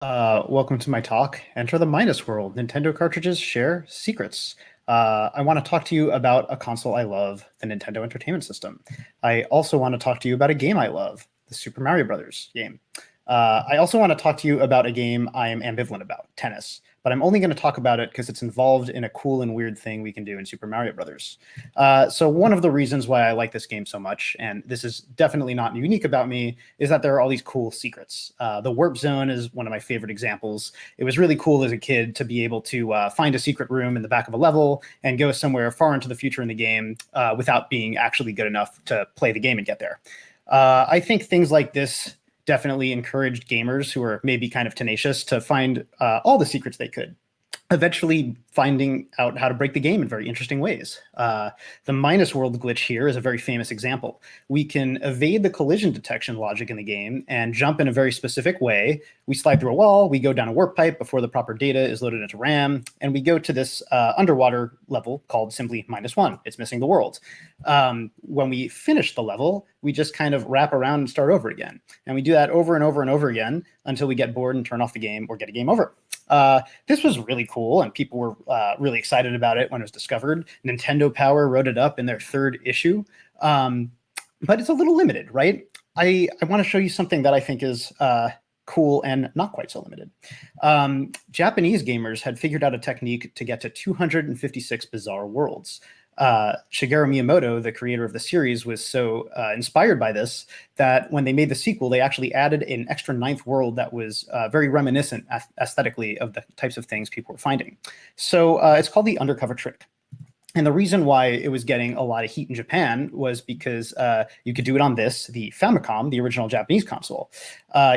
Welcome to my talk. Enter the Minus World. Nintendo cartridges share secrets. I want to talk to you about a console I love, the Nintendo Entertainment System. I also want to talk to you about a game I love, the Super Mario Brothers game. I also want to talk to you about a game I am ambivalent about, tennis. But I'm only going to talk about it because it's involved in a cool and weird thing we can do in Super Mario Brothers. So one of the reasons why I like this game so much, and this is definitely not unique about me, is that there are all these cool secrets. The warp zone is one of my favorite examples. It was really cool as a kid to be able to find a secret room in the back of a level and go somewhere far into the future in the game without being actually good enough to play the game and get there. I think things like this definitely encouraged gamers who are maybe kind of tenacious to find all the secrets they could, eventually finding out how to break the game in very interesting ways. The minus world glitch here is a very famous example. We can evade the collision detection logic in the game and jump in a very specific way. We slide through a wall, we go down a warp pipe before the proper data is loaded into RAM, and we go to this underwater level called simply -1. It's missing the world. When we finish the level, we just kind of wrap around and start over again. And we do that over and over and over again until we get bored and turn off the game or get a game over. This was really cool, and people were really excited about it when it was discovered. Nintendo Power wrote it up in their 3rd issue, but it's a little limited, right? I want to show you something that I think is cool and not quite so limited. Japanese gamers had figured out a technique to get to 256 bizarre worlds. Shigeru Miyamoto, the creator of the series, was so inspired by this that when they made the sequel, they actually added an extra 9th world that was very reminiscent aesthetically of the types of things people were finding. So it's called the undercover trick. And the reason why it was getting a lot of heat in Japan was because you could do it on this, the Famicom, the original Japanese console.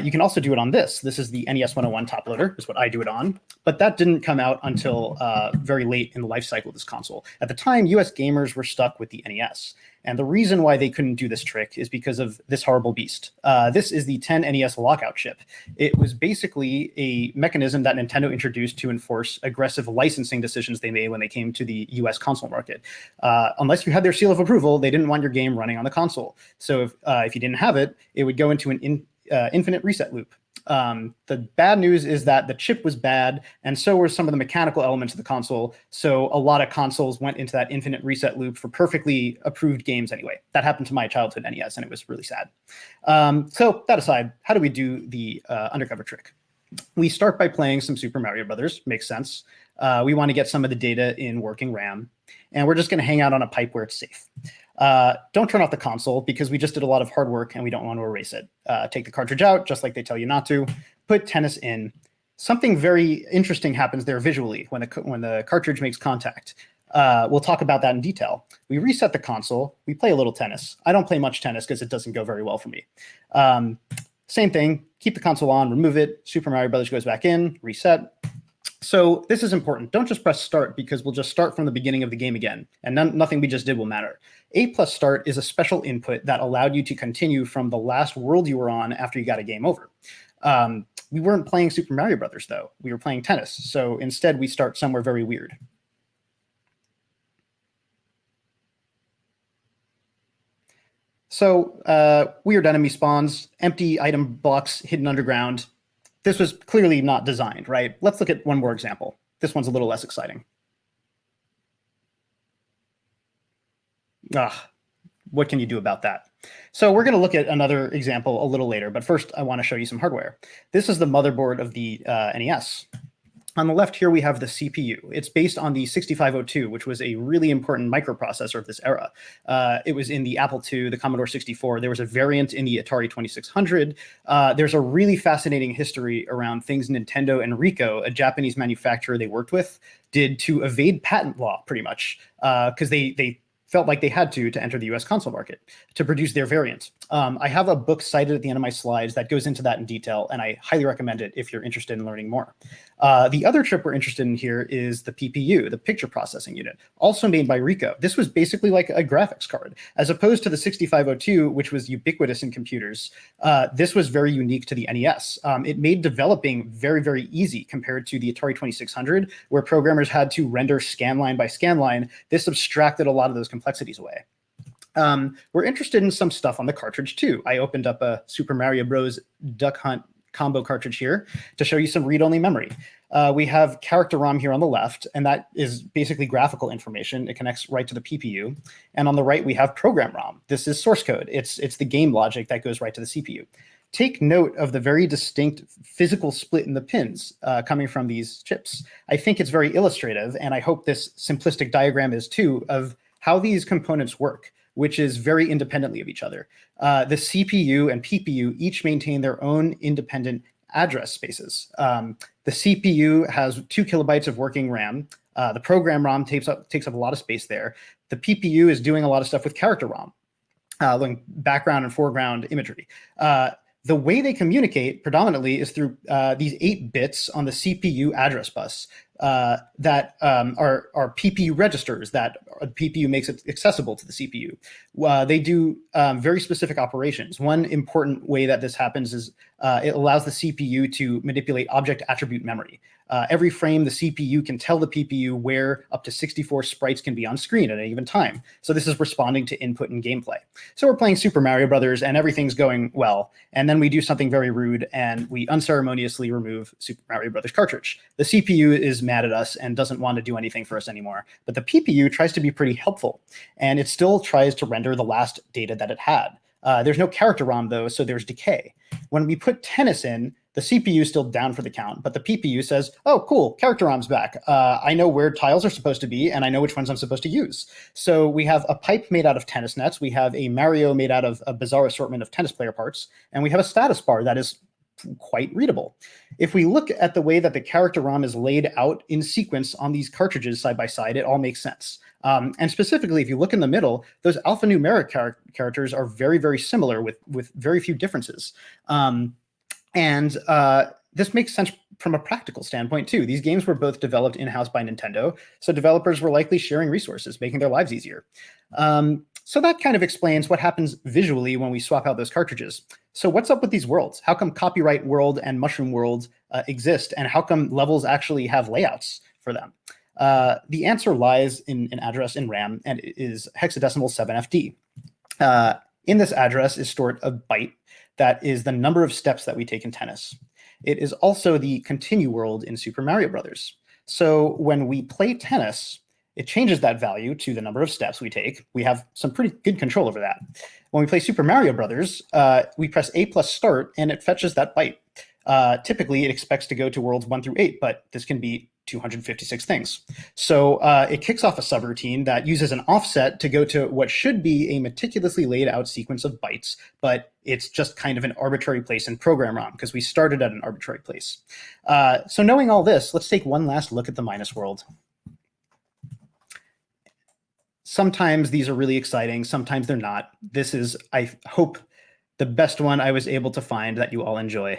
You can also do it on this. This is the NES 101 top loader, is what I do it on. But that didn't come out until very late in the life cycle of this console. At the time, US gamers were stuck with the NES. And the reason why they couldn't do this trick is because of this horrible beast. This is the 10 NES lockout chip. It was basically a mechanism that Nintendo introduced to enforce aggressive licensing decisions they made when they came to the US console market. Unless you had their seal of approval, they didn't want your game running on the console. So if you didn't have it, it would go into an infinite reset loop. The bad news is that the chip was bad, and so were some of the mechanical elements of the console. So a lot of consoles went into that infinite reset loop for perfectly approved games anyway. That happened to my childhood NES, and it was really sad. So that aside, how do we do the undercover trick? We start by playing some Super Mario Brothers. Makes sense. We want to get some of the data in working RAM, and we're just going to hang out on a pipe where it's safe. Don't turn off the console because we just did a lot of hard work and we don't want to erase it. Take the cartridge out, just like they tell you not to. Put tennis in. Something very interesting happens there visually when the cartridge makes contact. We'll talk about that in detail. We reset the console. We play a little tennis. I don't play much tennis because it doesn't go very well for me. Same thing. Keep the console on, remove it. Super Mario Brothers goes back in, reset. So this is important. Don't just press start because we'll just start from the beginning of the game again, and nothing we just did will matter. A plus start is a special input that allowed you to continue from the last world you were on after you got a game over. We weren't playing Super Mario Brothers, though. We were playing tennis. So instead, we start somewhere very weird. So weird enemy spawns, empty item blocks hidden underground. This was clearly not designed, right? Let's look at one more example. This one's a little less exciting. What can you do about that? So we're going to look at another example a little later, but first I want to show you some hardware. This is the motherboard of the NES. On the left here, we have the CPU. It's based on the 6502, which was a really important microprocessor of this era. It was in the Apple II, the Commodore 64. There was a variant in the Atari 2600. There's a really fascinating history around things Nintendo and Ricoh, a Japanese manufacturer they worked with, did to evade patent law, pretty much, because they felt like they had to enter the US console market to produce their variant. I have a book cited at the end of my slides that goes into that in detail, and I highly recommend it if you're interested in learning more. The other chip we're interested in here is the PPU, the picture processing unit, also made by Ricoh. This was basically like a graphics card. As opposed to the 6502, which was ubiquitous in computers, this was very unique to the NES. It made developing very, very easy compared to the Atari 2600, where programmers had to render scan line by scan line. This abstracted a lot of those complexities away. We're interested in some stuff on the cartridge too. I opened up a Super Mario Bros. Duck Hunt combo cartridge here to show you some read-only memory. We have character ROM here on the left, and that is basically graphical information. It connects right to the PPU. And on the right, we have program ROM. This is source code. It's the game logic that goes right to the CPU. Take note of the very distinct physical split in the pins coming from these chips. I think it's very illustrative, and I hope this simplistic diagram is too, of how these components work, which is very independently of each other. The CPU and PPU each maintain their own independent address spaces. The CPU has 2 kilobytes of working RAM. The program ROM takes up a lot of space there. The PPU is doing a lot of stuff with character ROM, like background and foreground imagery. The way they communicate predominantly is through these 8 bits on the CPU address bus that are PPU registers that PPU makes it accessible to the CPU. They do very specific operations. One important way that this happens is it allows the CPU to manipulate object attribute memory. Every frame, the CPU can tell the PPU where up to 64 sprites can be on screen at any given time. So this is responding to input in gameplay. So we're playing Super Mario Brothers and everything's going well. And then we do something very rude and we unceremoniously remove Super Mario Brothers cartridge. The CPU is mad at us and doesn't want to do anything for us anymore. But the PPU tries to be pretty helpful, and it still tries to render the last data that it had. There's no character ROM though, so there's decay. When we put tennis in, the CPU is still down for the count, but the PPU says, oh, cool, character ROM's back. I know where tiles are supposed to be, and I know which ones I'm supposed to use. So we have a pipe made out of tennis nets. We have a Mario made out of a bizarre assortment of tennis player parts, and we have a status bar that is quite readable. If we look at the way that the character ROM is laid out in sequence on these cartridges side by side, it all makes sense. And specifically, if you look in the middle, those alphanumeric characters are very, very similar with very few differences. This makes sense from a practical standpoint too. These games were both developed in-house by Nintendo, so developers were likely sharing resources, making their lives easier. So that kind of explains what happens visually when we swap out those cartridges. So what's up with these worlds? How come Copyright World and Mushroom World exist, and how come levels actually have layouts for them? The answer lies in an address in RAM, and it is hexadecimal 7FD. In this address is stored a byte that is the number of steps that we take in tennis. It is also the continue world in Super Mario Brothers. So when we play tennis, it changes that value to the number of steps we take. We have some pretty good control over that. When we play Super Mario Brothers, we press A plus start and it fetches that byte. Typically, it expects to go to worlds 1 through 8, but this can be 256 things. So it kicks off a subroutine that uses an offset to go to what should be a meticulously laid out sequence of bytes, but it's just kind of an arbitrary place in program ROM because we started at an arbitrary place. So knowing all this, let's take one last look at the minus world. Sometimes these are really exciting, sometimes they're not. This is, I hope, the best one I was able to find that you all enjoy.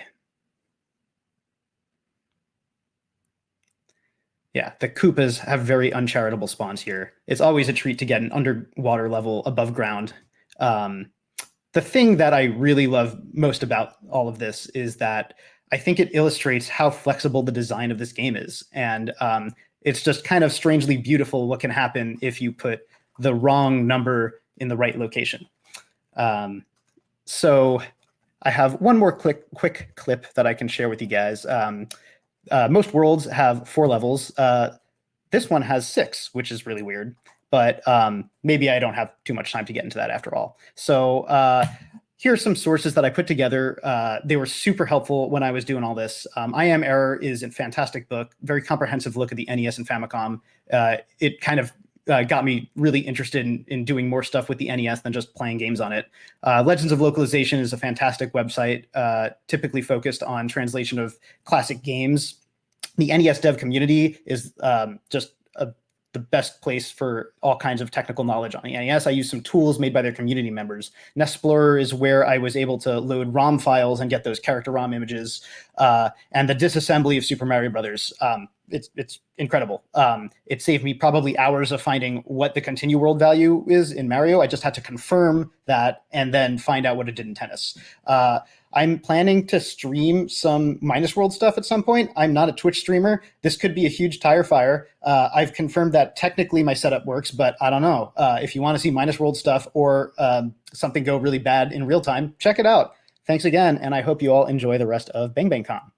Yeah, the Koopas have very uncharitable spawns here. It's always a treat to get an underwater level above ground. The thing that I really love most about all of this is that I think it illustrates how flexible the design of this game is. And it's just kind of strangely beautiful what can happen if you put the wrong number in the right location. So I have one more quick clip that I can share with you guys. Most worlds have 4 levels. This one has 6, which is really weird, but maybe I don't have too much time to get into that after all. So here are some sources that I put together. They were super helpful when I was doing all this. I Am Error is a fantastic book, very comprehensive look at the NES and Famicom. It kind of got me really interested in doing more stuff with the NES than just playing games on it. Legends of Localization is a fantastic website, typically focused on translation of classic games. The NES dev community is just the best place for all kinds of technical knowledge on the NES. I use some tools made by their community members. Nesplorer is where I was able to load ROM files and get those character ROM images. And the disassembly of Super Mario Brothers. It's incredible. It saved me probably hours of finding what the continue world value is in Mario. I just had to confirm that and then find out what it did in tennis. I'm planning to stream some Minus World stuff at some point. I'm not a Twitch streamer. This could be a huge tire fire. I've confirmed that technically my setup works, but I don't know. If you want to see Minus World stuff or something go really bad in real time, check it out. Thanks again, and I hope you all enjoy the rest of Bang Bang Con.